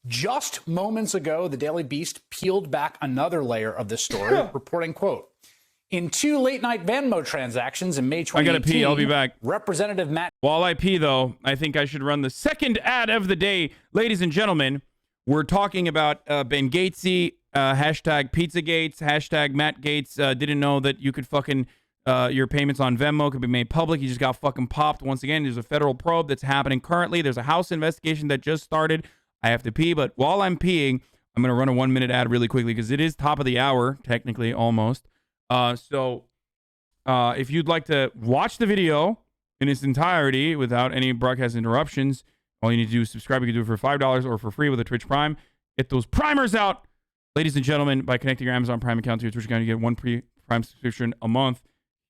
Just moments ago, the Daily Beast peeled back another layer of this story, reporting, quote, in 2 late-night Venmo transactions in May 2018, I gotta pee. I'll be back. Representative Matt... While I pee, though, I think I should run the second ad of the day. Ladies and gentlemen, we're talking about Ben Gaetz, hashtag Pizzagates, hashtag Matt Gaetz didn't know that you could fucking... your payments on Venmo could be made public. He just got fucking popped. Once again, there's a federal probe that's happening currently. There's a House investigation that just started. I have to pee, but while I'm peeing, I'm going to run a 1-minute ad really quickly because it is top of the hour, technically, almost. So if you'd like to watch the video in its entirety without any broadcast interruptions, all you need to do is subscribe. You can do it for $5 or for free with a Twitch Prime. Get those primers out, ladies and gentlemen, by connecting your Amazon Prime account to your Twitch account. You get 1 Prime subscription a month.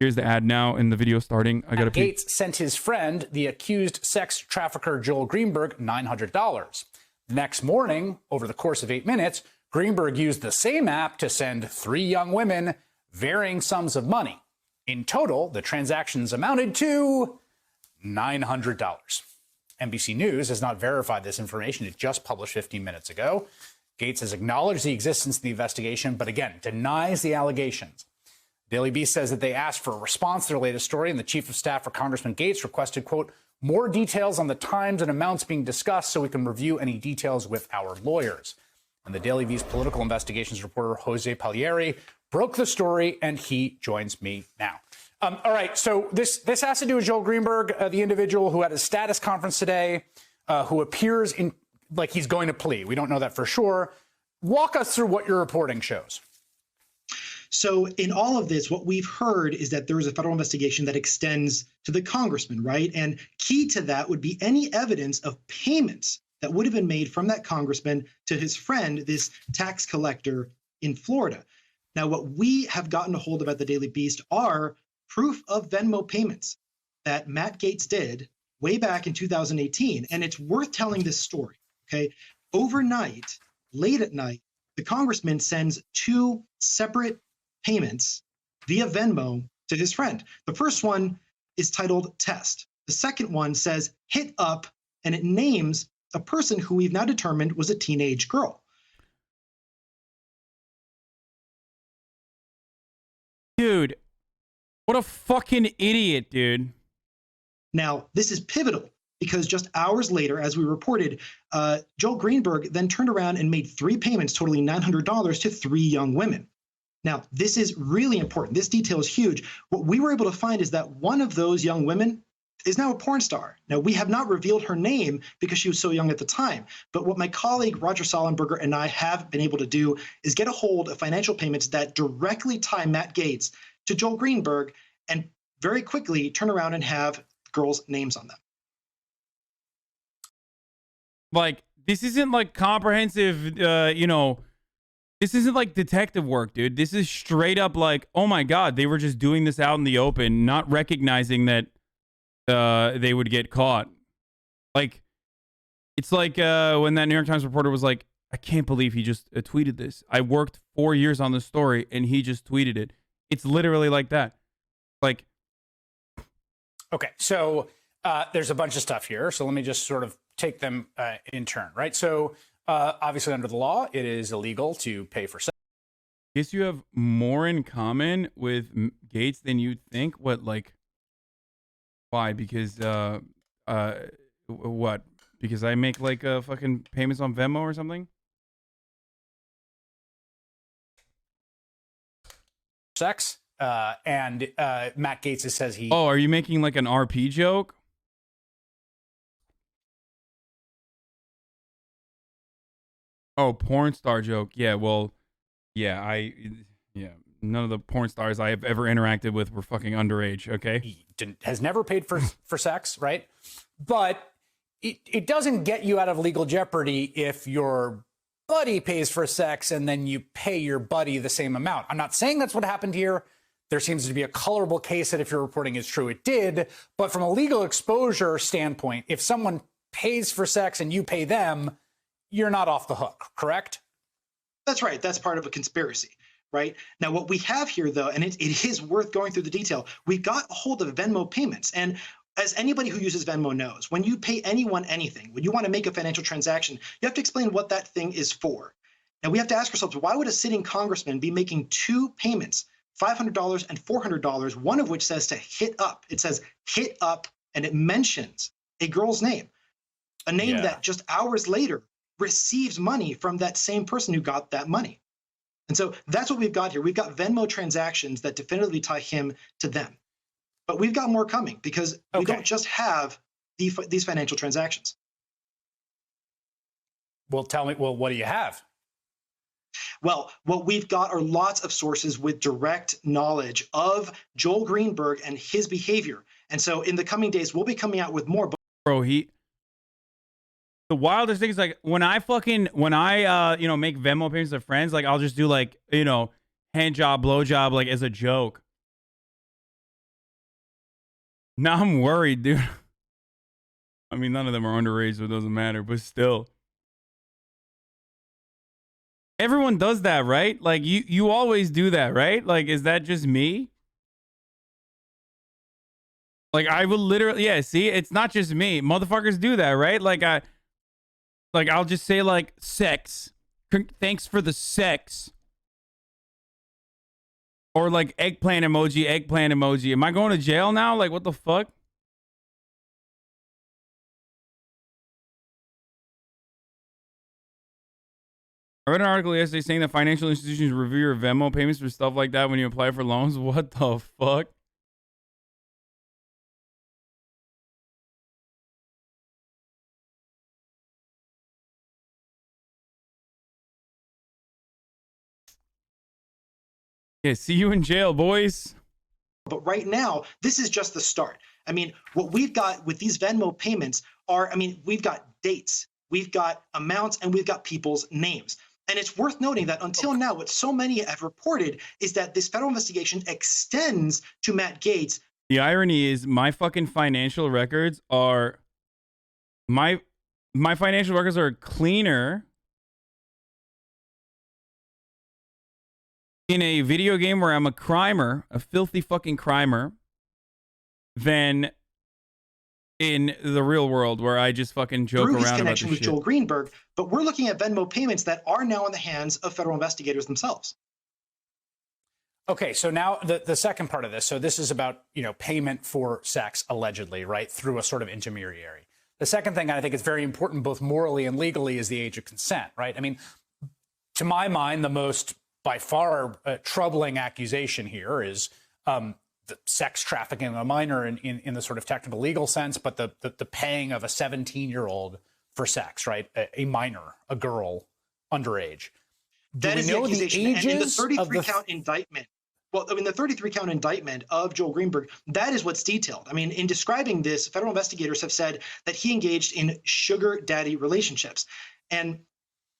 Here's the ad now in the video starting. I got to pee. Gaetz sent his friend, the accused sex trafficker Joel Greenberg, $900. Next morning, over the course of 8 minutes, Greenberg used the same app to send 3 young women varying sums of money. In total, the transactions amounted to $900. NBC News has not verified this information. It just published 15 minutes ago. Gaetz has acknowledged the existence of the investigation, but again, denies the allegations. Daily Beast says that they asked for a response to their latest story, and the chief of staff for Congressman Gaetz requested, quote, more details on the times and amounts being discussed so we can review any details with our lawyers. And the Daily Beast political investigations reporter, Jose Palieri, broke the story, and he joins me now. All right, so this has to do with Joel Greenberg, the individual who had a status conference today, who appears in like he's going to plea. We don't know that for sure. Walk us through what your reporting shows. So in all of this, what we've heard is that there is a federal investigation that extends to the congressman, right? And key to that would be any evidence of payments that would have been made from that congressman to his friend, this tax collector in Florida. Now, what we have gotten a hold of at the Daily Beast are proof of Venmo payments that Matt Gaetz did way back in 2018. And it's worth telling this story, okay? Overnight, late at night, the congressman sends 2 separate payments via Venmo to his friend. The first one is titled Test. The second one says Hit Up, and it names a person who we've now determined was a teenage girl. Dude, what a fucking idiot, dude. Now, this is pivotal because just hours later, as we reported, Joel Greenberg then turned around and made 3 payments totaling $900 to 3 young women. Now, this is really important. This detail is huge. What we were able to find is that one of those young women is now a porn star. Now, we have not revealed her name because she was so young at the time. But what my colleague Roger Sollenberger and I have been able to do is get a hold of financial payments that directly tie Matt Gaetz to Joel Greenberg and very quickly turn around and have girls' names on them. Like, this isn't like comprehensive, this isn't like detective work, dude. This is straight up like, oh my God, they were just doing this out in the open, not recognizing that they would get caught. Like, it's like when that New York Times reporter was like, I can't believe he just tweeted this. I worked 4 years on this story and he just tweeted it. It's literally like that. Like, okay, so there's a bunch of stuff here. So let me just sort of take them in turn, right? So obviously under the law, it is illegal to pay for sex. I guess you have more in common with Gaetz than you'd think. What, like, why? Because, what? Because I make like fucking payments on Venmo or something? Sex. And Matt Gaetz says he... Oh, are you making like an RP joke? Oh, porn star joke. Yeah, well, yeah, none of the porn stars I have ever interacted with were fucking underage, okay? He has never paid for sex, right? But it doesn't get you out of legal jeopardy if your buddy pays for sex and then you pay your buddy the same amount. I'm not saying that's what happened here. There seems to be a colorable case that if your reporting is true, it did. But from a legal exposure standpoint, if someone pays for sex and you pay them, you're not off the hook, correct? That's right. That's part of a conspiracy, right? Now, what we have here, though, and it is worth going through the detail, we got a hold of Venmo payments. And as anybody who uses Venmo knows, when you pay anyone anything, when you want to make a financial transaction, you have to explain what that thing is for. And we have to ask ourselves, why would a sitting congressman be making two payments, $500 and $400, one of which says to hit up? It says hit up, and it mentions a girl's name, a name that just hours later receives money from that same person who got that money. And so that's what we've got here. We've got Venmo transactions that definitively tie him to them. But we've got more coming because we don't just have these financial transactions. Well, tell me, what do you have? Well, what we've got are lots of sources with direct knowledge of Joel Greenberg and his behavior. And so in the coming days, we'll be coming out with more. Bro, the wildest thing is like when I make Venmo payments to friends, like I'll just do like, hand job, blow job, like as a joke. Now I'm worried, dude. I mean, none of them are underage, so it doesn't matter, but still. Everyone does that, right? Like you always do that, right? Like, is that just me? Like I will literally, see, it's not just me. Motherfuckers do that, right? Like I'll just say like sex. Thanks for the sex. Or like eggplant emoji. Am I going to jail now? Like what the fuck? I read an article yesterday saying that financial institutions review your Venmo payments for stuff like that when you apply for loans. What the fuck? Yeah, see you in jail, boys. But right now, this is just the start. I mean, what we've got with these Venmo payments are, we've got dates, we've got amounts, and we've got people's names. And it's worth noting that until now, what so many have reported is that this federal investigation extends to Matt Gaetz. The irony is my fucking financial records are my financial records are cleaner in a video game where I'm a crimer, a filthy fucking crimer, than in the real world where I just fucking joke around about this shit. Through his connection with Joel Greenberg, but we're looking at Venmo payments that are now in the hands of federal investigators themselves. Okay, so now the second part of this. So this is about, payment for sex, allegedly, right, through a sort of intermediary. The second thing I think is very important, both morally and legally, is the age of consent, right? I mean, to my mind, the most by far troubling accusation here is the sex trafficking of a minor in the sort of technical legal sense, but the paying of a 17-year-old for sex, right? A minor, a girl, underage. That is the accusation. And in the 33-count indictment, the 33-count indictment of Joel Greenberg, that is what's detailed. I mean, in describing this, federal investigators have said that he engaged in sugar daddy relationships. And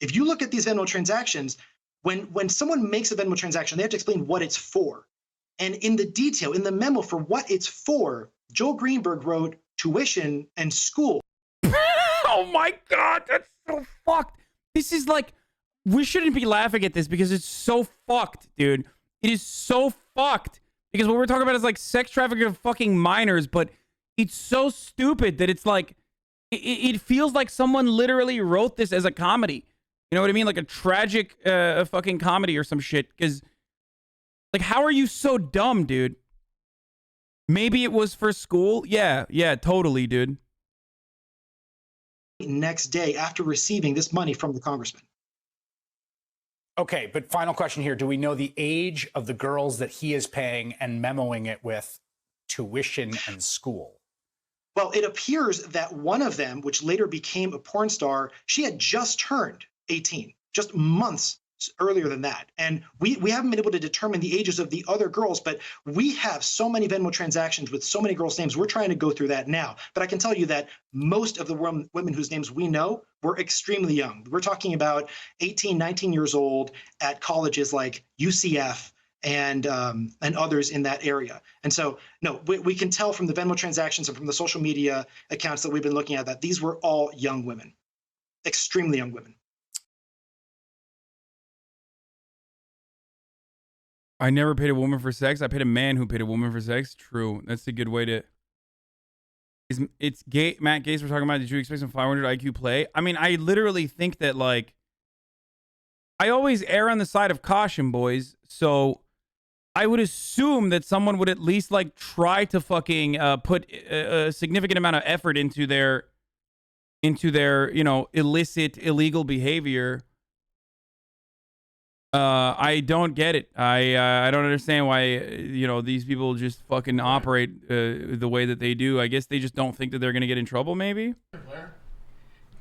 if you look at these Venmo transactions, when someone makes a Venmo transaction, they have to explain what it's for. And in the detail, in the memo for what it's for, Joel Greenberg wrote tuition and school. Oh my God, that's so fucked. This is like, we shouldn't be laughing at this because it's so fucked, dude. It is so fucked. Because what we're talking about is like sex trafficking of fucking minors, but it's so stupid that it's like, it feels like someone literally wrote this as a comedy. You know what I mean? Like a tragic fucking comedy or some shit. Because, like, how are you so dumb, dude? Maybe it was for school. Yeah, totally, dude. Next day after receiving this money from the congressman. Okay, but final question here. Do we know the age of the girls that he is paying and memoing it with tuition and school? Well, it appears that one of them, which later became a porn star, she had just turned 18, just months earlier than that. And we haven't been able to determine the ages of the other girls, but we have so many Venmo transactions with so many girls' names. We're trying to go through that now. But I can tell you that most of the women whose names we know were extremely young. We're talking about 18, 19 years old at colleges like UCF and others in that area. And so, no, we can tell from the Venmo transactions and from the social media accounts that we've been looking at that these were all young women, extremely young women. I never paid a woman for sex. I paid a man who paid a woman for sex. True. That's a good way to Matt Gaetz we're talking about. Did you expect some 500 IQ play? I mean, I literally think that, like, I always err on the side of caution, boys. So I would assume that someone would at least, like, try to fucking put a significant amount of effort into their you know, illicit, illegal behavior. I don't get it. I don't understand why, you know, these people just fucking operate the way that they do. I guess they just don't think that they're gonna get in trouble, maybe.